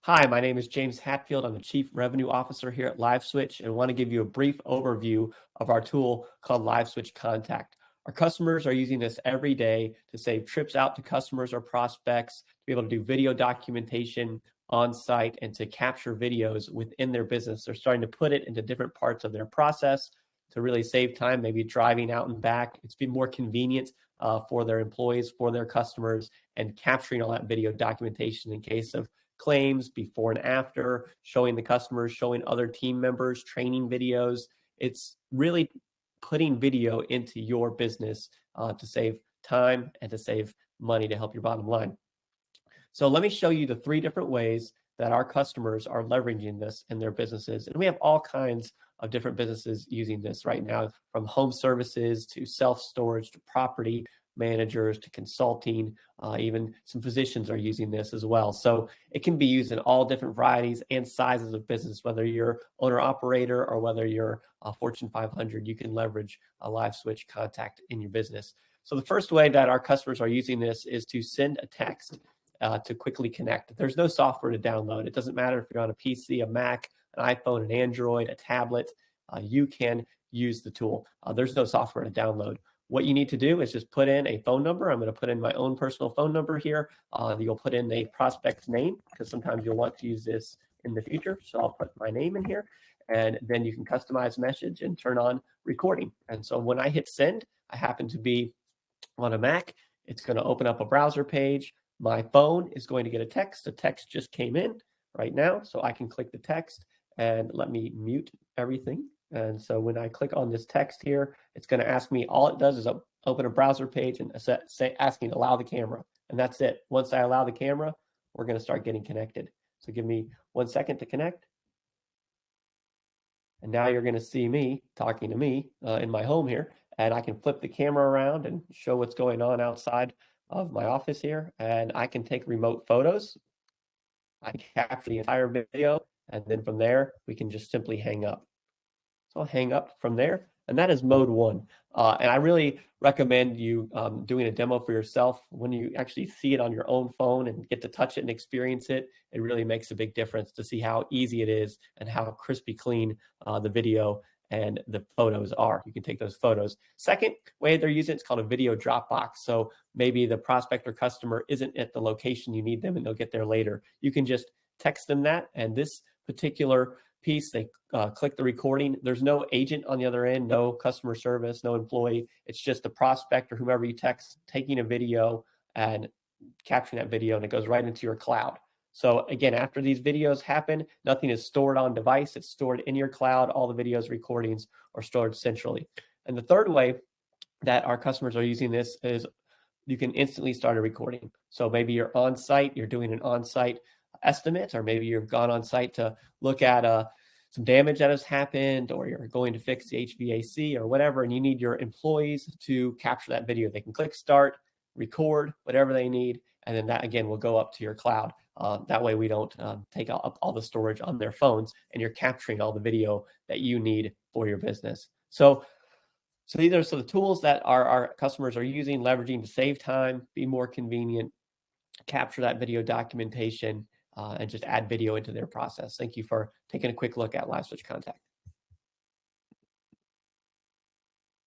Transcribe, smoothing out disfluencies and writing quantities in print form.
Hi, my name is James Hatfield. I'm the Chief Revenue Officer here at LiveSwitch and want to give you a brief overview of our tool called LiveSwitch Contact. Our customers are using this every day to save trips out to customers or prospects, to be able to do video documentation on site, and to capture videos within their business. They're starting to put it into different parts of their process to really save time, maybe driving out and back. It's been more convenient for their employees, for their customers, and capturing all that video documentation in case of claims, before and after, showing the customers, showing other team members, training videos. It's really putting video into your business to save time and to save money to help your bottom line. So let me show you the 3 different ways that our customers are leveraging this in their businesses. And we have all kinds of different businesses using this right now, from home services to self-storage to property managers to consulting. Even some physicians are using this as well. So it can be used in all different varieties and sizes of business, whether you're owner operator or whether you're a Fortune 500, you can leverage a LiveSwitch Contact in your business. So the first way that our customers are using this is to send a text to quickly connect. There's no software to download. It doesn't matter if you're on a PC, a Mac, an iPhone, an Android, a tablet, you can use the tool. There's no software to download. What you need to do is just put in a phone number. I'm going to put in my own personal phone number here. You'll put in a prospect's name because sometimes you'll want to use this in the future. So I'll put my name in here, and then you can customize message and turn on recording. And so when I hit send, I happen to be on a Mac. It's going to open up a browser page. My phone is going to get a text. The text just came in right now, so I can click the text and let me mute everything. And so when I click on this text here, it's going to ask me, all it does is open a browser page and asking allow the camera. And that's it. Once I allow the camera, we're going to start getting connected. So give me 1 second to connect. And now you're going to see me talking to me in my home here. And I can flip the camera around and show what's going on outside of my office here. And I can take remote photos. I can capture the entire video. And then from there, we can just simply hang up. So I'll hang up from there. And that is mode 1. And I really recommend you doing a demo for yourself. When you actually see it on your own phone and get to touch it and experience it, it really makes a big difference to see how easy it is and how crispy clean the video and the photos are. You can take those photos. Second way they're using it's called a video Dropbox. So maybe the prospect or customer isn't at the location you need them and they'll get there later. You can just text them that, and this particular piece, they click the recording. There's no agent on the other end, no customer service, no employee. It's just the prospect or whomever you text taking a video and capturing that video, and it goes right into your cloud. So again, after these videos happen, nothing is stored on device. It's stored in your cloud. All the videos, recordings are stored centrally. And the third way that our customers are using this is you can instantly start a recording. So maybe you're on site, you're doing an on-site estimate, or maybe you've gone on site to look at some damage that has happened, or you're going to fix the HVAC or whatever, and you need your employees to capture that video. They can click start, record, whatever they need, and then that again will go up to your cloud. That way we don't take up all the storage on their phones, and you're capturing all the video that you need for your business. So these are some of the tools that our customers are using, leveraging to save time, be more convenient, capture that video documentation, and just add video into their process. Thank you for taking a quick look at LiveSwitch Contact.